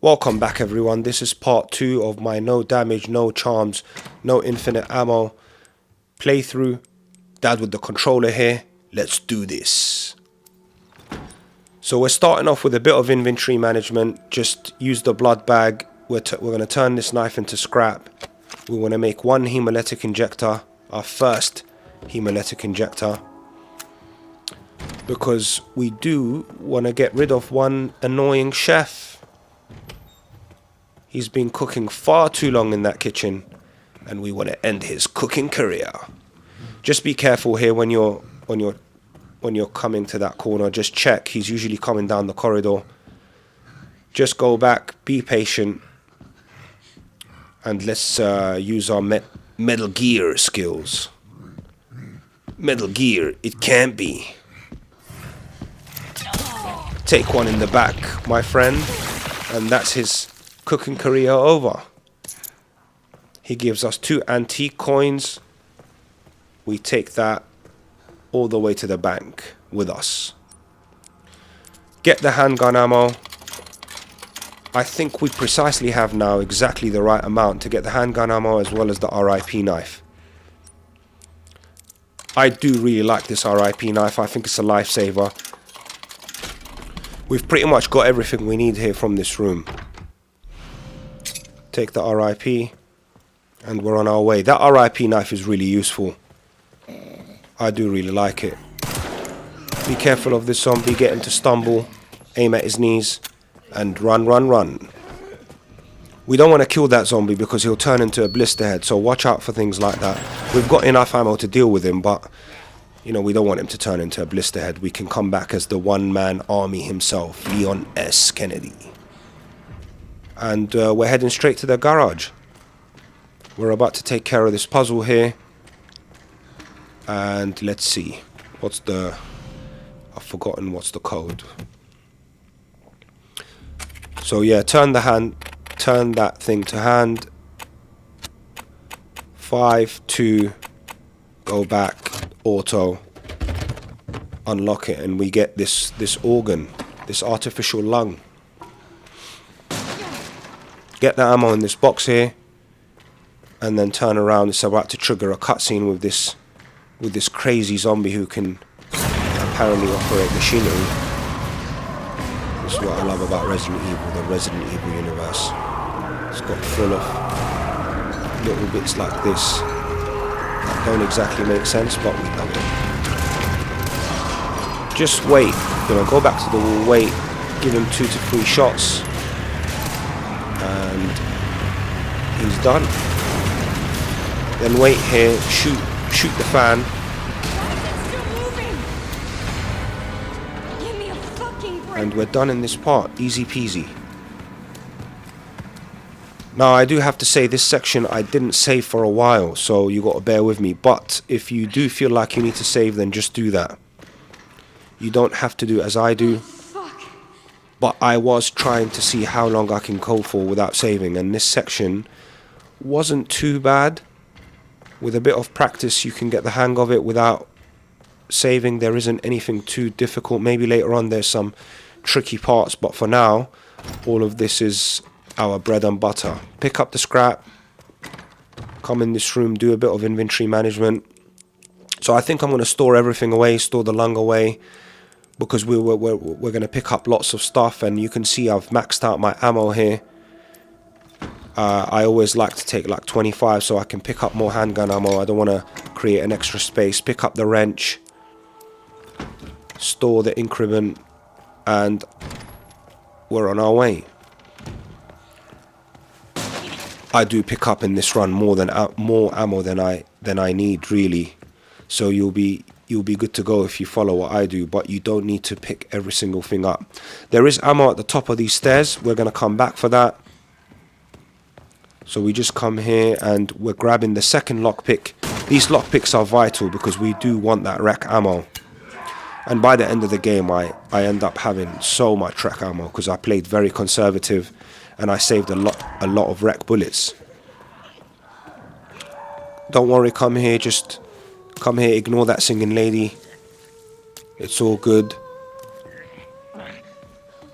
Welcome back everyone, this is part 2 of my no damage, no charms, no infinite ammo playthrough. Dad with the controller here, let's do this. So we're starting off with a bit of inventory management. Just use the blood bag. We're going to turn this knife into scrap. We want to make one hemolytic injector, our first hemolytic injector, because we do want to get rid of one annoying chef. He's been cooking far too long in that kitchen, and we want to end his cooking career. Just be careful here when you're coming to that corner. Just check. He's usually coming down the corridor. Just go back. Be patient, and let's use our Metal Gear skills. Metal Gear, it can't be. Take one in the back, my friend, and that's his cooking career over. He gives us 2 antique coins. We take that all the way to the bank with us. Get the handgun ammo. I think we precisely have now exactly the right amount to get the handgun ammo as well as the RIP knife. I do really like this RIP knife. I think it's a lifesaver. We've pretty much got everything we need here from this room. Take the RIP, and we're on our way. That RIP knife is really useful. I do really like it. Be careful of this zombie. Get him to stumble. Aim at his knees. And run, run, run. We don't want to kill that zombie because he'll turn into a blisterhead. So watch out for things like that. We've got enough ammo to deal with him, but you know, we don't want him to turn into a blisterhead. We can come back as the one-man army himself, Leon S. Kennedy. And we're heading straight to the garage. We're about to take care of this puzzle here. And let's see. What's the... I've forgotten what's the code. So yeah, turn that thing to hand. 5, 2, go back, auto. Unlock it, and we get this organ, this artificial lung. Get the ammo in this box here, and then turn around. It's about to trigger a cutscene with this crazy zombie who can apparently operate machinery. This is what I love about Resident Evil, the Resident Evil universe. It's got full of little bits like this that don't exactly make sense, but we love it. Just wait, you know, go back to the wall, wait, give him 2 to 3 shots. And he's done. Then wait here, shoot the fan. And we're done in this part, easy peasy. Now I do have to say, this section I didn't save for a while, so you got to bear with me. But if you do feel like you need to save, then just do that. You don't have to do as I do. But I was trying to see how long I can go for without saving, and this section wasn't too bad. With a bit of practice you can get the hang of it without saving. There isn't anything too difficult. Maybe later on there's some tricky parts, but for now all of this is our bread and butter. Pick up the scrap, come in this room, do a bit of inventory management. So I think I'm going to store everything away, store the lung away, because we're going to pick up lots of stuff. And you can see I've maxed out my ammo here. I always like to take like 25 so I can pick up more handgun ammo. I don't want to create an extra space. Pick up the wrench, store the increment, and we're on our way. I do pick up in this run more ammo than I need, really. So you'll be good to go if you follow what I do, but you don't need to pick every single thing up. There is ammo at the top of these stairs. We're going to come back for that. So we just come here and we're grabbing the second lockpick. These lockpicks are vital because we do want that rec ammo. And by the end of the game I end up having so much rec ammo because I played very conservative and I saved a lot of rec bullets. Don't worry, come here, just come here, ignore that singing lady. It's all good.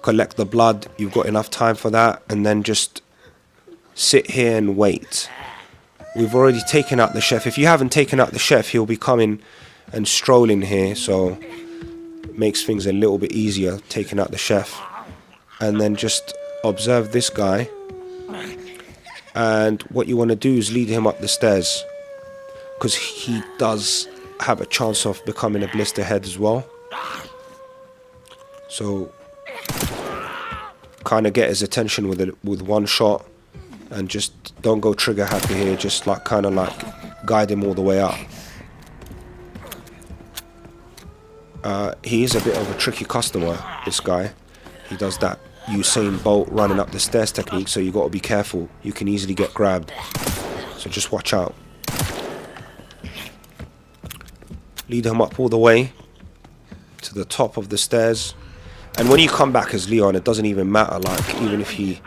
collect the blood. You've got enough time for that, and then just sit here and wait. We've already taken out the chef. If you haven't taken out the chef, he'll be coming and strolling here, so it makes things a little bit easier taking out the chef. And then just observe this guy, and what you want to do is lead him up the stairs, because he does have a chance of becoming a blister head as well. So kind of get his attention with one shot, and just don't go trigger happy here. Just like kind of like guide him all the way up. He is a bit of a tricky customer, this guy. He does that Usain Bolt running up the stairs technique, so you got to be careful. You can easily get grabbed, so just watch out. Lead him up all the way to the top of the stairs, and when you come back as Leon, it doesn't even matter. Like, even if he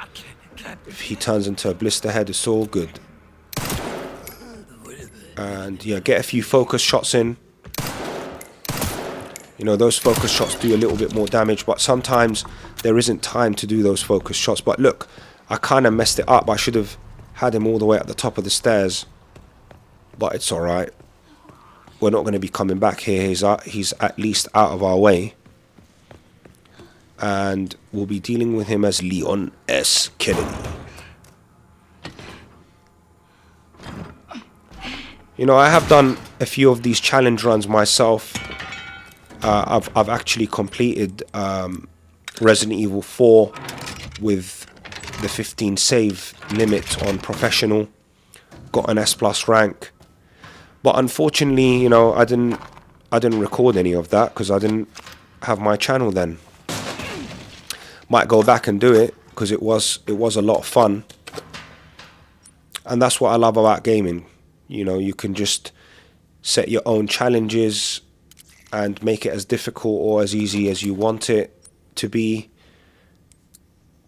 turns into a blister head, it's all good. And yeah, get a few focus shots in. You know, those focus shots do a little bit more damage, but sometimes there isn't time to do those focus shots. But look, I kind of messed it up. I should have had him all the way at the top of the stairs, but it's alright. We're not going to be coming back here. He's at least out of our way, and we'll be dealing with him as Leon S. Kennedy. You know, I have done a few of these challenge runs myself. I've actually completed Resident Evil 4 with the 15 save limit on professional. Got an S+ rank, but unfortunately, you know, I didn't record any of that because I didn't have my channel then. Might go back and do it because it was a lot of fun, and that's what I love about gaming. You know, you can just set your own challenges and make it as difficult or as easy as you want it to be.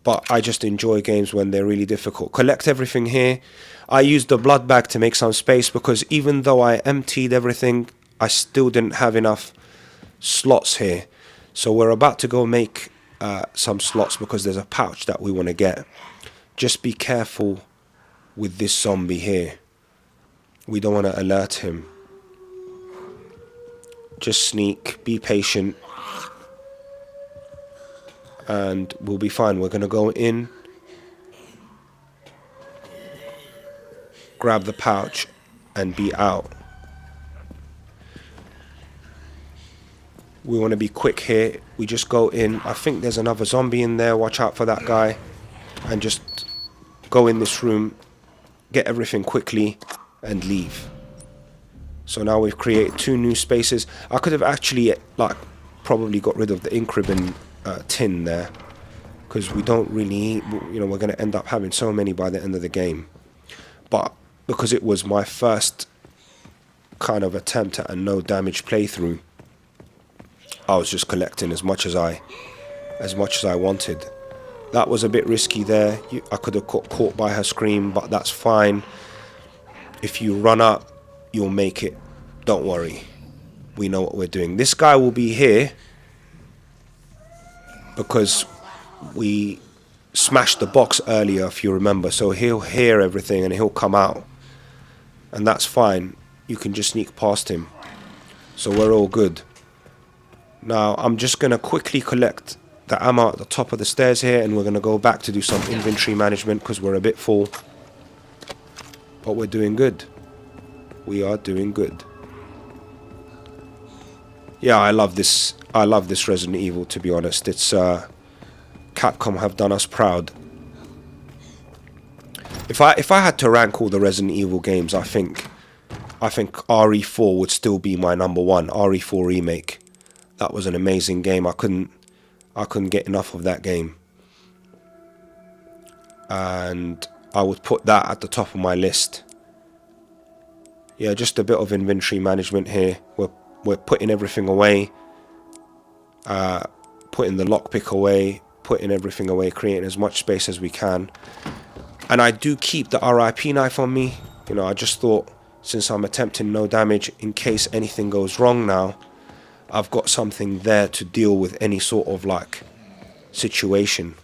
But I just enjoy games when they're really difficult. Collect everything here. I used the blood bag to make some space because even though I emptied everything, I still didn't have enough slots here. So we're about to go make some slots because there's a pouch that we want to get. Just be careful with this zombie here. We don't want to alert him. Just sneak, be patient, and we'll be fine. We're going to go in, grab the pouch, and be out. We want to be quick here. We just go in. I think there's another zombie in there. Watch out for that guy. And just go in this room, get everything quickly, and leave. So now we've created 2 new spaces. I could have actually like probably got rid of the Incribin tin there, because we don't really, you know, we're going to end up having so many by the end of the game. But because it was my first kind of attempt at a no damage playthrough, I was just collecting as much as I wanted. That was a bit risky there. I could have got caught by her scream, but that's fine. If you run up, you'll make it. Don't worry. We know what we're doing. This guy will be here because we smashed the box earlier, if you remember. So he'll hear everything and he'll come out. And that's fine. You can just sneak past him. So we're all good. Now, I'm just going to quickly collect the ammo at the top of the stairs here, and we're going to go back to do some inventory management because we're a bit full. But we're doing good. We are doing good. Yeah, I love this. I love this Resident Evil, to be honest. It's Capcom have done us proud. If I had to rank all the Resident Evil games, I think RE4 would still be my number 1. RE4 Remake. That was an amazing game. I couldn't get enough of that game. And I would put that at the top of my list. Yeah, just a bit of inventory management here. We're putting everything away. Putting the lockpick away. Putting everything away. Creating as much space as we can. And I do keep the RIP knife on me. You know, I just thought, since I'm attempting no damage, in case anything goes wrong now, I've got something there to deal with any sort of like situation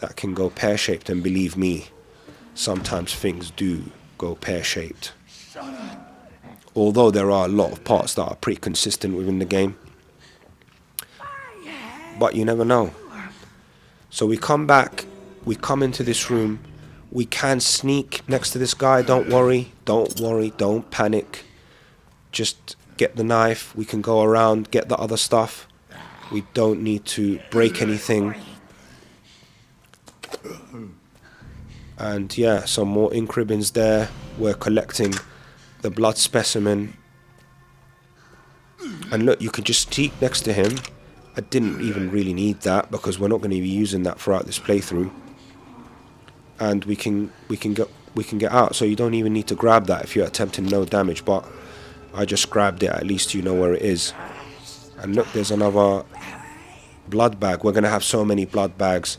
that can go pear-shaped, and believe me, sometimes things do go pear-shaped. Although there are a lot of parts that are pretty consistent within the game. But you never know. So we come back, we come into this room, we can sneak next to this guy, don't worry, don't panic. Just get the knife, we can go around, get the other stuff. We don't need to break anything. And yeah, some more ink ribbons there. We're collecting the blood specimen. And look, you can just sneak next to him. I didn't even really need that because we're not going to be using that throughout this playthrough. And we can get out. So you don't even need to grab that if you're attempting no damage. But I just grabbed it. At least you know where it is. And look, there's another blood bag. We're going to have so many blood bags.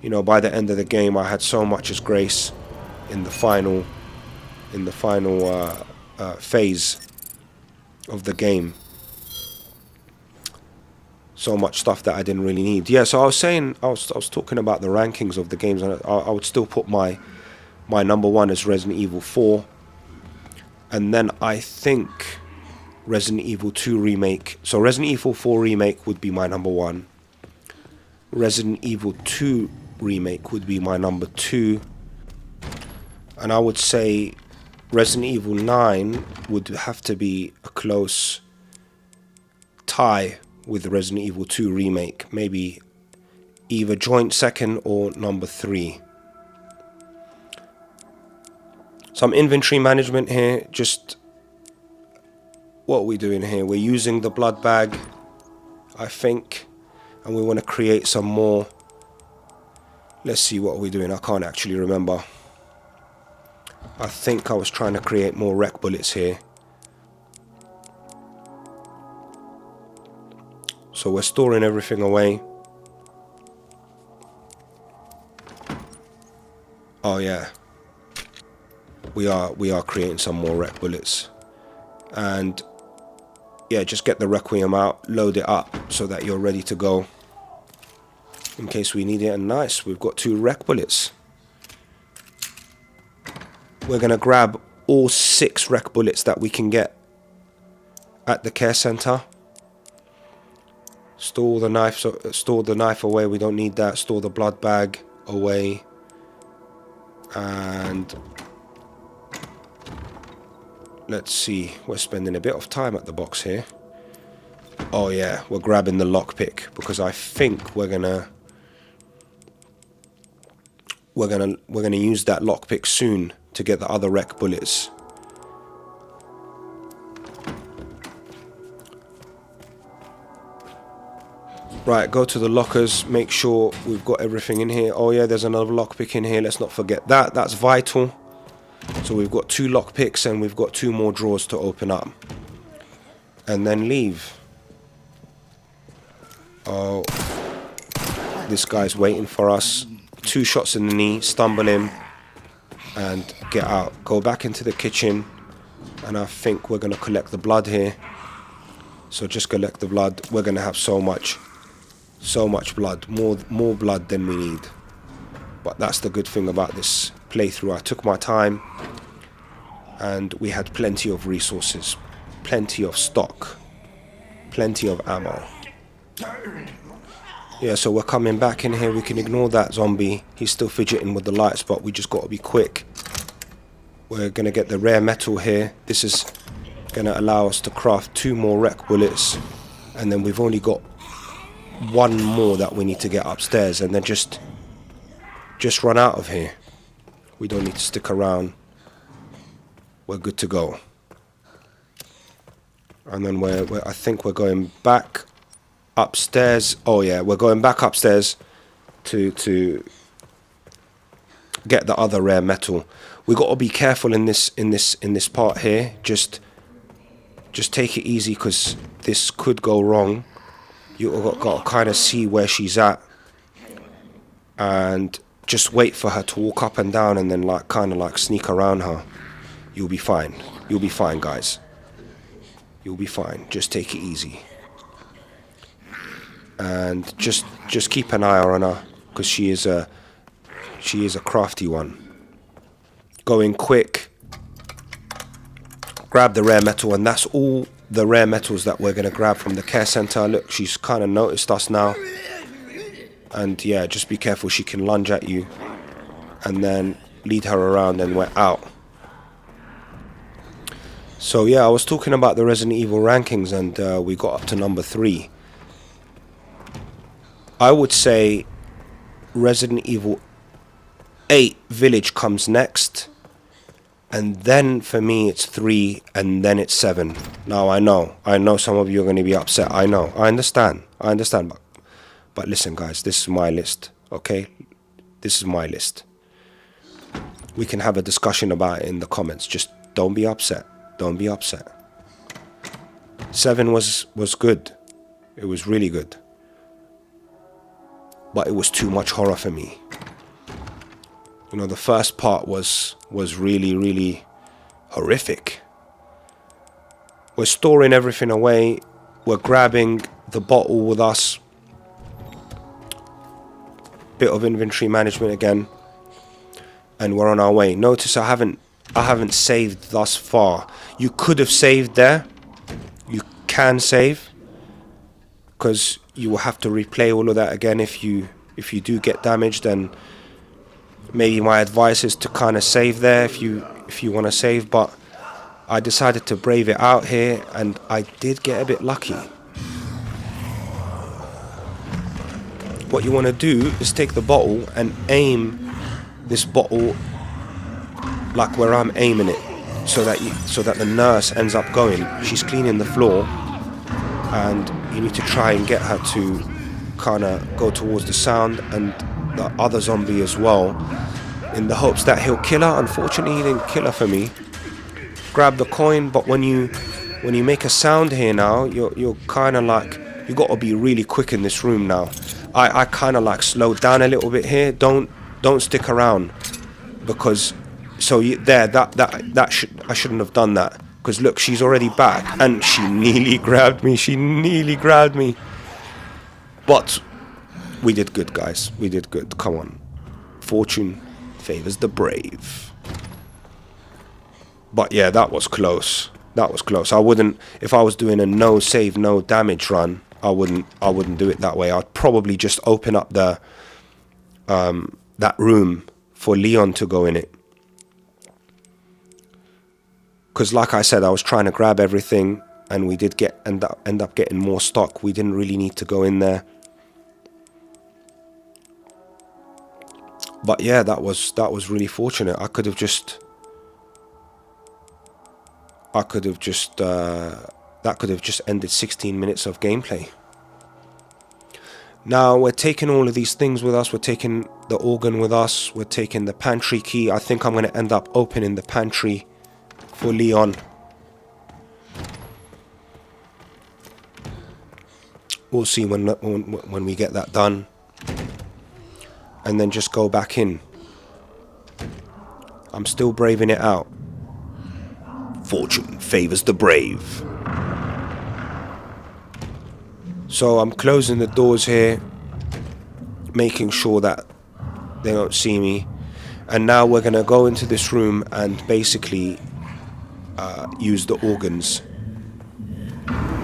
You know, by the end of the game, I had so much as grace in the final phase of the game. So much stuff that I didn't really need. Yeah, so I was saying, I was talking about the rankings of the games, and I would still put my number one as Resident Evil 4, and then I think Resident Evil 2 remake. So Resident Evil 4 remake would be my number one. Resident Evil 2 remake would be my number 2, and I would say Resident Evil 9 would have to be a close tie with Resident Evil 2 remake, maybe either joint second or number 3. Some inventory management here. Just what are we doing here? We're using the blood bag, I think, and we want to create some more. Let's see, what are we doing? I can't actually remember. I think I was trying to create more rec bullets here. So we're storing everything away. Oh yeah. We are creating some more rec bullets. And yeah, just get the Requiem out, load it up so that you're ready to go in case we need it. And nice, we've got 2 rec bullets. We're gonna grab all 6 rec bullets that we can get at the care center. Store the knife away, we don't need that. Store the blood bag away. And let's see, we're spending a bit of time at the box here. Oh yeah, we're grabbing the lockpick because I think we're gonna use that lockpick soon to get the other rec bullets. Right, go to the lockers, make sure we've got everything in here. Oh yeah, there's another lockpick in here, let's not forget that. That's vital. So we've got 2 lockpicks and we've got 2 more drawers to open up. And then leave. Oh, this guy's waiting for us. 2 shots in the knee, stumble him, and get out. Go back into the kitchen, and I think we're going to collect the blood here. So just collect the blood. We're going to have so much blood, more blood than we need. But that's the good thing about this playthrough. I took my time, and we had plenty of resources, plenty of stock, plenty of ammo. Yeah, so we're coming back in here. We can ignore that zombie. He's still fidgeting with the lights, but we just got to be quick. We're going to get the rare metal here. This is going to allow us to craft 2 more rec bullets. And then we've only got 1 more that we need to get upstairs. And then just run out of here. We don't need to stick around. We're good to go. And then I think we're going back upstairs. Oh yeah, we're going back upstairs to get the other rare metal. We got to be careful in this part here. Just take it easy because this could go wrong. You got to kind of see where she's at and just wait for her to walk up and down, and then kind of sneak around her. You'll be fine. You'll be fine, guys. You'll be fine. Just take it easy. and just keep an eye on her, because she is a crafty one. Go in quick, grab the rare metal, and that's all the rare metals that we're going to grab from the care center. Look, she's kind of noticed us now, and yeah, just be careful, she can lunge at you, and then lead her around and we're out. So yeah, I was talking about the Resident Evil rankings, and we got up to number 3. I would say Resident Evil 8 Village comes next, and then for me it's 3, and then it's 7. Now I know some of you are going to be upset. I know, I understand, but listen guys, this is my list, okay? This is my list. We can have a discussion about it in the comments. Just don't be upset. Don't be upset. 7 was good. It was really good. But it was too much horror for me. You know, the first part was really, really horrific. We're storing everything away. We're grabbing the bottle with us. Bit of inventory management again. And we're on our way. Notice I haven't saved thus far. You could have saved there. You can save, because you will have to replay all of that again if you do get damaged. Then maybe my advice is to kind of save there if you want to save. But I decided to brave it out here, and I did get a bit lucky. What you want to do is take the bottle and aim this bottle like where I'm aiming it, so that the nurse ends up going. She's cleaning the floor, and you need to try and get her to kind of go towards the sound and the other zombie as well, in the hopes that he'll kill her. Unfortunately, he didn't kill her for me. Grab the coin, but when you make a sound here now, you're kind of like, you got to be really quick in this room now. I kind of like slowed down a little bit here. Don't stick around, because I shouldn't have done that, because look, she's already back, and she nearly grabbed me. But we did good, guys. We did good. Come on, fortune favors the brave. But yeah, that was close. I wouldn't, if I was doing a no save no damage run, I wouldn't do it that way. I'd probably just open up the that room for Leon to go in it. Because like I said, I was trying to grab everything, and we did end up getting more stock. We didn't really need to go in there. But yeah, that was really fortunate. That could have just ended 16 minutes of gameplay. Now we're taking all of these things with us. We're taking the organ with us. We're taking the pantry key. I think I'm going to end up opening the pantry for Leon. We'll see when we get that done. And then just go back in. I'm still braving it out. Fortune favors the brave. So I'm closing the doors here, making sure that they don't see me. And now we're going to go into this room and basically use the organs.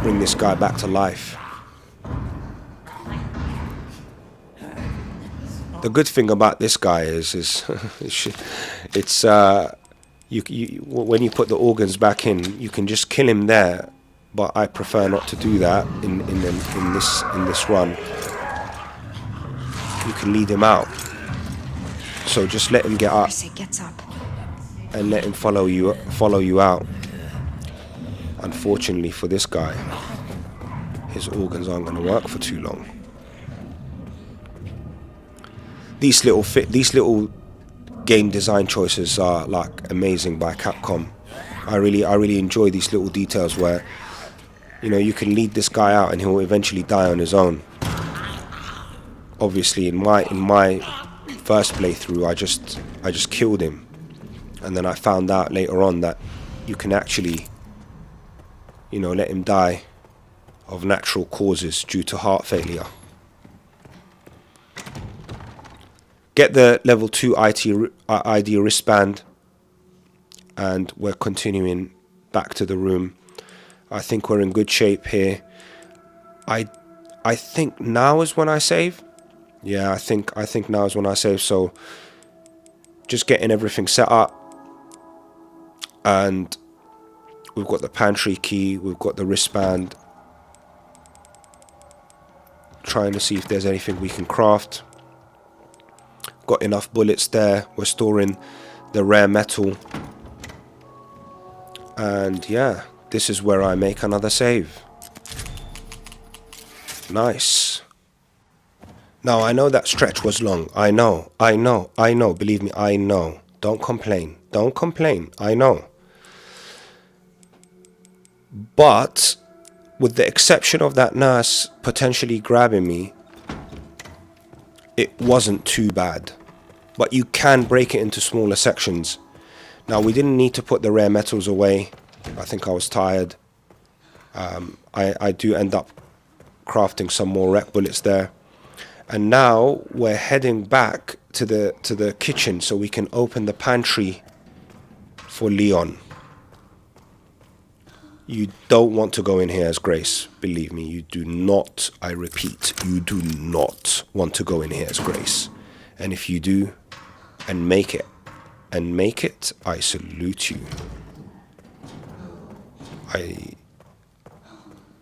Bring this guy back to life. The good thing about this guy is it's when you put the organs back in, you can just kill him there. But I prefer not to do that in this run. You can lead him out. So just let him get up and let him follow you out. Unfortunately for this guy, his organs aren't going to work for too long. These little game design choices are like amazing by Capcom. I really enjoy these little details where, you know, you can lead this guy out and he'll eventually die on his own. Obviously, in my first playthrough, I just killed him, and then I found out later on that you can actually, you know, let him die of natural causes due to heart failure. Get the level 2 ID wristband, and we're continuing back to the room. I think we're in good shape here. I think now is when I save. Yeah, I think now is when I save. So just getting everything set up, and we've got the pantry key, we've got the wristband. Trying to see if there's anything we can craft. Got enough bullets there. We're storing the rare metal. And yeah, this is where I make another save. Nice. Now, I know that stretch was long. I know. Believe me, I know. Don't complain. I know. But with the exception of that nurse potentially grabbing me, it wasn't too bad. But you can break it into smaller sections. Now, we didn't need to put the rare metals away. I think I was tired. I do end up crafting some more rec bullets there. And now we're heading back to the kitchen so we can open the pantry for Leon. You don't want to go in here as Grace. Believe me, you do not. I repeat, you do not want to go in here as Grace. And if you do, and make it, I salute you. I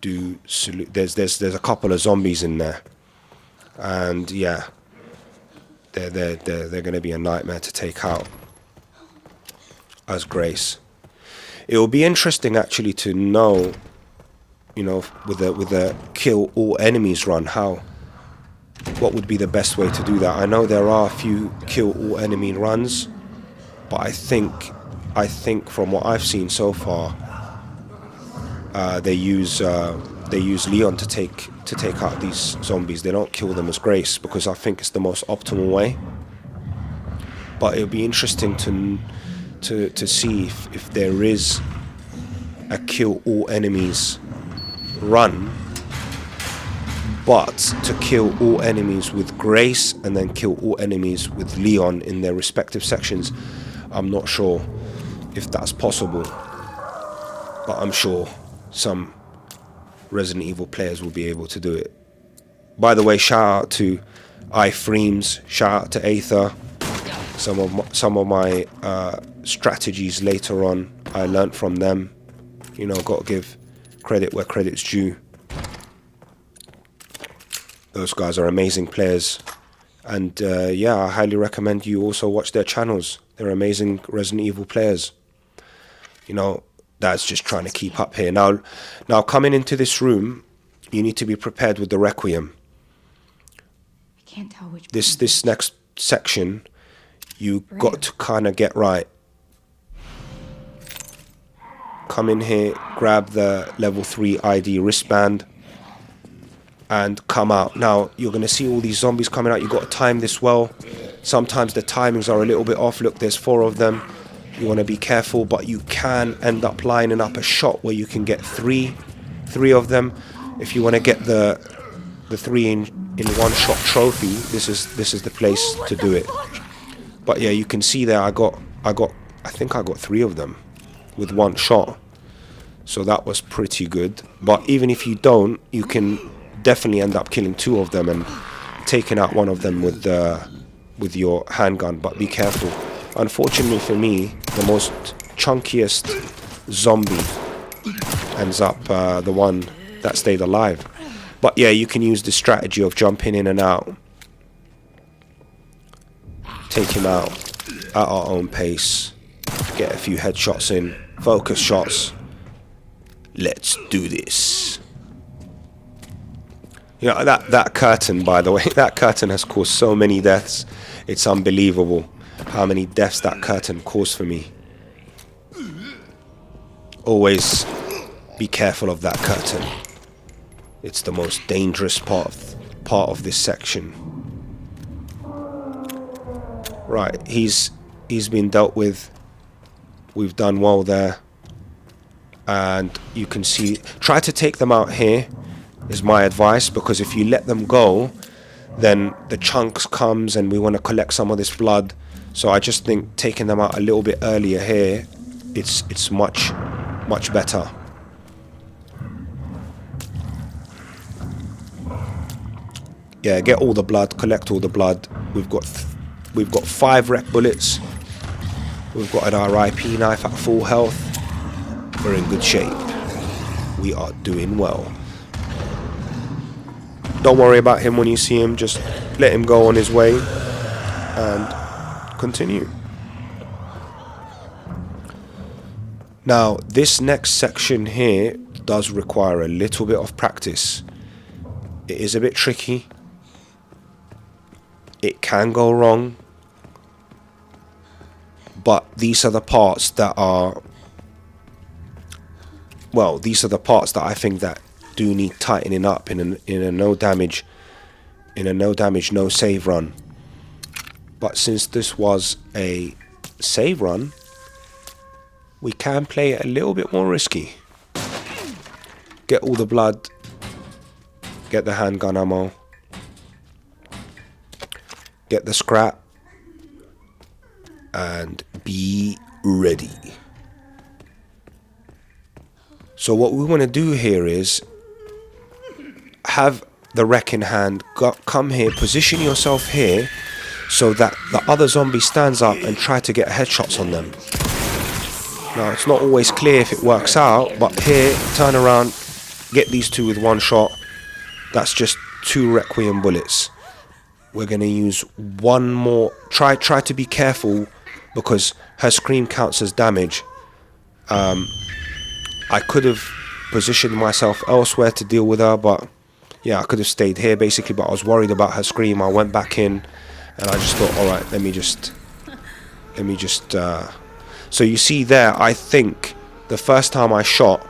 do salute. There's a couple of zombies in there, and yeah, they're going to be a nightmare to take out as Grace. It will be interesting actually to know, you know, with a kill all enemies run, what would be the best way to do that. I know there are a few kill all enemy runs, but I think from what I've seen so far, they use Leon to take out these zombies. They don't kill them as Grace, because I think it's the most optimal way. But it'll be interesting to see if there is a kill all enemies run, but to kill all enemies with Grace and then kill all enemies with Leon in their respective sections. I'm not sure if that's possible, but I'm sure some Resident Evil players will be able to do it. By the way, shout out to iFreems, shout out to Aether. Some of my strategies later on, I learnt from them. You know, got to give credit where credit's due. Those guys are amazing players, and yeah, I highly recommend you also watch their channels. They're amazing Resident Evil players. You know, that's just trying to keep up here. Now coming into this room, you need to be prepared with the Requiem. I can't tell which. This next section, you got to kind of get right. Come in here, grab the level 3 ID wristband, and come out. Now, you're going to see all these zombies coming out. You've got to time this well. Sometimes the timings are a little bit off. Look, there's 4 of them. You want to be careful, but you can end up lining up a shot where you can get three of them. If you want to get the 3 in one shot trophy, this is the place to do it. But yeah, you can see there I think I got 3 of them with 1 shot. So that was pretty good. But even if you don't, you can definitely end up killing 2 of them and taking out 1 of them with your handgun. But be careful. Unfortunately for me, the most chunkiest zombie ends up the one that stayed alive. But yeah, you can use the strategy of jumping in and out. Take him out at our own pace. Get a few headshots in. Focus shots. Let's do this. You know, that curtain, by the way, that curtain has caused so many deaths. It's unbelievable how many deaths that curtain caused for me. Always be careful of that curtain. It's the most dangerous part of this section. Right, he's been dealt with. We've done well there. And you can see, try to take them out here is my advice, because if you let them go, then the chunks comes and we want to collect some of this blood. So I just think taking them out a little bit earlier here, it's much better. Yeah, get all the blood, collect all the blood. We've got 5 rec bullets. We've got an RIP knife at full health. We're in good shape. We are doing well. Don't worry about him when you see him. Just let him go on his way and continue. Now, this next section here does require a little bit of practice. It is a bit tricky. It can go wrong. But these are the parts that are... Well, these are the parts that I think that do need tightening up in a no damage, no save run. But since this was a save run, we can play it a little bit more risky. Get all the blood, get the handgun ammo, get the scrap, and be ready. So what we want to do here is have the wreck in hand, come here, position yourself here so that the other zombie stands up and try to get headshots on them. Now, it's not always clear if it works out, but here, turn around, get these 2 with 1 shot. That's just 2 Requiem bullets. We're going to use 1 more. Try to be careful because her scream counts as damage. I could have positioned myself elsewhere to deal with her, but yeah, I could have stayed here basically, but I was worried about her scream. I went back in and I just thought, alright, let me just so you see there, I think the first time I shot,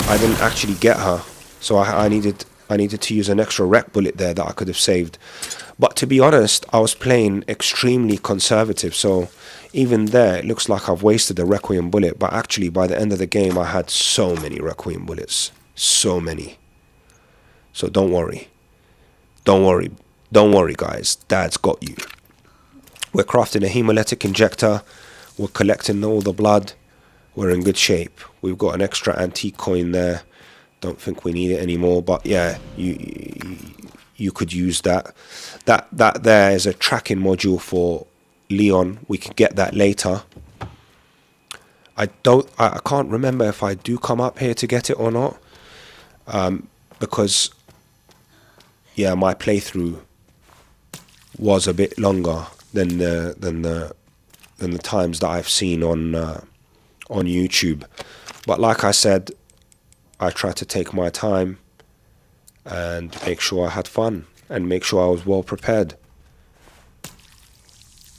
I didn't actually get her. So I needed to use an extra rec bullet there that I could have saved. But to be honest, I was playing extremely conservative, so even there, it looks like I've wasted a Requiem bullet, but actually, by the end of the game, I had so many Requiem bullets. So many. So don't worry. Don't worry. Don't worry, guys. Dad's got you. We're crafting a hemolytic injector. We're collecting all the blood. We're in good shape. We've got an extra antique coin there. Don't think we need it anymore, but yeah, you could use that. That there is a tracking module for Leon. We can get that later. I can't remember if I do come up here to get it or not, because yeah, my playthrough was a bit longer than the times that I've seen on YouTube. But like I said, I tried to take my time and make sure I had fun and make sure I was well prepared.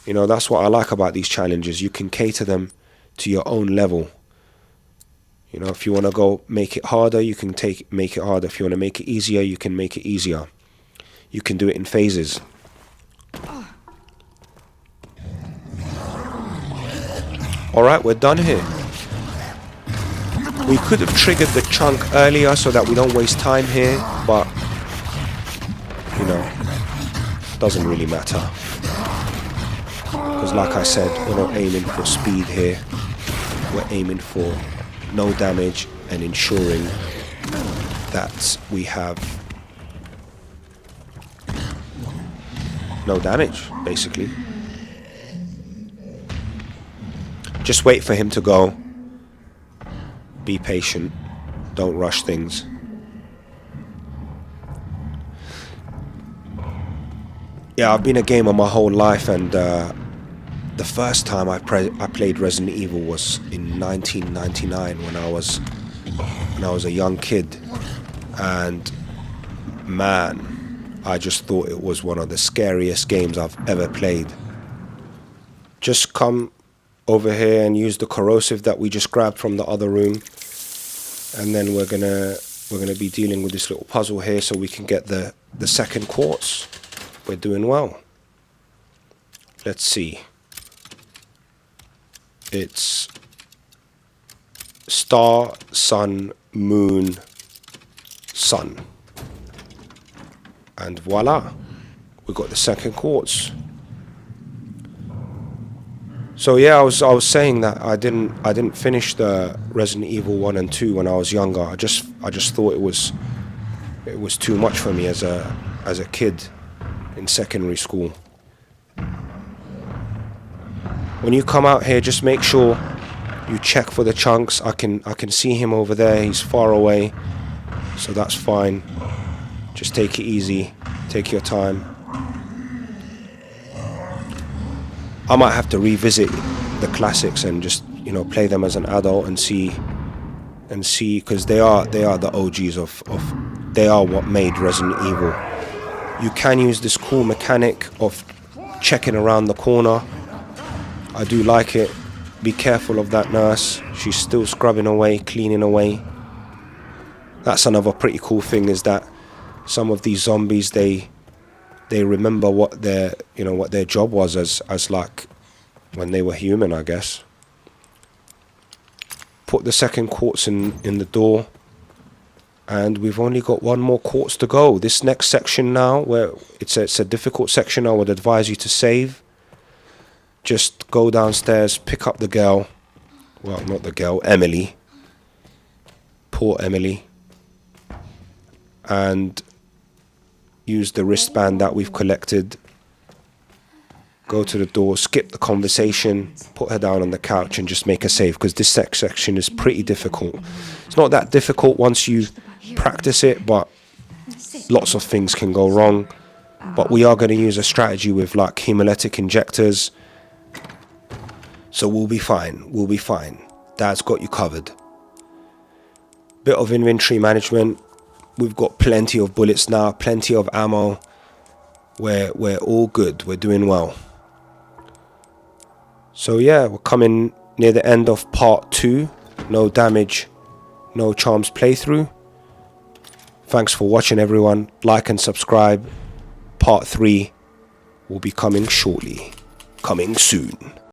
You know, that's what I like about these challenges. You can cater them to your own level. You know, if you want to go make it harder, you can make it harder. If you want to make it easier, you can make it easier. You can do it in phases. Alright, we're done here. We could have triggered the chunk earlier so that we don't waste time here, but, you know, doesn't really matter. Because like I said, we're not aiming for speed here. We're aiming for no damage and ensuring that we have no damage, basically. Just wait for him to go. Be patient. Don't rush things. Yeah, I've been a gamer my whole life, and the first time I played Resident Evil was in 1999 when I was a young kid, and man, I just thought it was one of the scariest games I've ever played. Just come over here and use the corrosive that we just grabbed from the other room, and then we're gonna be dealing with this little puzzle here so we can get the second quartz. We're doing well. Let's see. It's star, sun, moon, sun, and voila, We got the second quartz. So yeah, I was saying that I didn't finish the Resident Evil 1 and 2 when I was younger. I just thought it was too much for me as a kid in secondary school. When you come out here, just make sure you check for the chunks. I can see him over there. He's far away, so that's fine. Just take it easy. Take your time. I might have to revisit the classics and just, you know, play them as an adult and see, because they are the OGs of they are what made Resident Evil. You can use this cool mechanic of checking around the corner. I do like it. Be careful of that nurse. She's still scrubbing away, cleaning away. That's another pretty cool thing, is that some of these zombies, they remember what their job was as like when they were human, I guess. Put the second quartz in the door, and we've only got one more quartz to go. This next section now, where it's a difficult section, I would advise you to save. Just go downstairs, pick up the girl. Well, not the girl, Emily. Poor Emily. And use the wristband that we've collected. Go to the door, skip the conversation, put her down on the couch and just make a save, because this section is pretty difficult. It's not that difficult once you practice it, but lots of things can go wrong. But we are going to use a strategy with like hemolytic injectors. So we'll be fine. We'll be fine. Dad's got you covered. Bit of inventory management. We've got plenty of bullets now, plenty of ammo. We're all good. We're doing well. So yeah, we're coming near the end of part 2. No damage, no charms playthrough. Thanks for watching, everyone. Like and subscribe. Part 3 will be coming shortly. Coming soon.